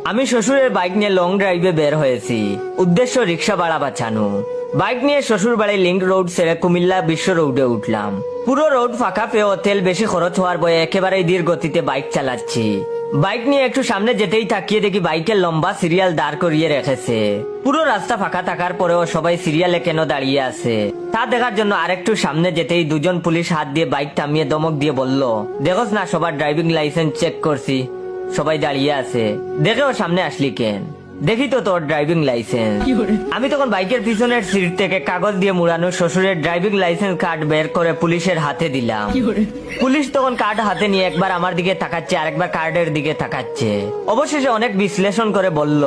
আমি শ্বশুরের বাইক নিয়ে লং ড্রাইভে বের হয়েছি, উদ্দেশ্য রিক্সা ভাড়া বাঁচানো। বাইক নিয়ে শ্বশুর বাড়ি লিংক রোড ছেড়ে কুমিল্লা বিশ্ব রোডে উঠলাম। পুরো রোড ফাঁকা পেয়েও তেল বেশি খরচ হওয়ার বয়ে একেবারেই ধীর গতিতে বাইক চালাচ্ছি। বাইক নিয়ে একটু সামনে যেতেই তাকিয়ে দেখি বাইকের লম্বা সিরিয়াল দাঁড় করিয়ে রেখেছে। পুরো রাস্তা ফাঁকা থাকার পরেও সবাই সিরিয়ালে কেন দাঁড়িয়ে আছে তা দেখার জন্য আরেকটু সামনে যেতেই দুজন পুলিশ হাত দিয়ে বাইক থামিয়ে ধমক দিয়ে বলল, দেখোস না সবার ড্রাইভিং লাইসেন্স চেক করছি, সবাই দাঁড়িয়ে আছে, দেখেও সামনে আসলি কেন? দেখি তো তোর ড্রাইভিং লাইসেন্স। আমি তখন বাইকের পিছনের সিট থেকে কাগজ দিয়ে মুড়ানো শ্বশুরের ড্রাইভিং লাইসেন্স কার্ড বের করে পুলিশের হাতে দিলাম। পুলিশ তখন কার্ড হাতে নিয়ে একবার আমার দিকে তাকাচ্ছে, আরেকবার কার্ডের দিকে তাকাচ্ছে। অবশেষে অনেক বিশ্লেষণ করে বলল,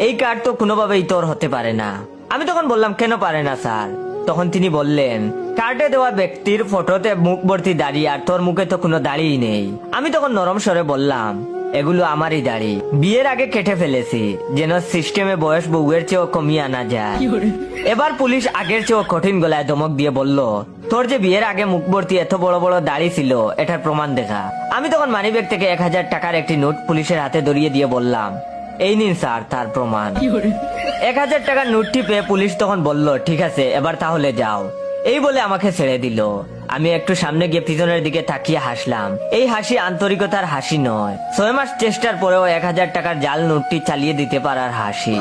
এই কার্ড তো কোনোভাবেই তোর হতে পারে না। আমি তখন বললাম, কেন পারে না স্যার? তখন তিনি বললেন, কার্ডে দেওয়া ব্যক্তির ফটোতে মুখ ভর্তি দাড়ি, আর তোর মুখে তো কোনো দাড়িই নেই। আমি তখন নরম স্বরে বললাম, এগুলো আমারই দাড়ি, বিয়ের আগে কেটে ফেলেছি, যেন সিস্টেমে বয়স বউয়ের চেয়েও কমিয়ে আনা যায়। এবার পুলিশ আগের চেয়েও কঠিন গলায় ধমক দিয়ে বলল, তোর যে বিয়ের আগে মুখ ভর্তি এত বড় বড় দাড়ি ছিল, এটার প্রমাণ দেখা। আমি তখন মানিব্যাগ থেকে 1000 টাকার একটি নোট পুলিশের হাতে ধরিয়ে দিয়ে বললাম, এই নিন স্যার তার প্রমাণ। 1000 টাকার নোটটি পেয়ে পুলিশ তখন বলল, ঠিক আছে এবার তাহলে যাও। এই বলে আমাকে ছেড়ে দিল। আমি একটু সামনে গিয়ে পিছনের দিকে তাকিয়ে হাসলাম। এই হাসি আন্তরিকতার হাসি নয়, 6 মাস চেষ্টার পরেও 1000 টাকার জাল নোটটি চালিয়ে দিতে পারার হাসি।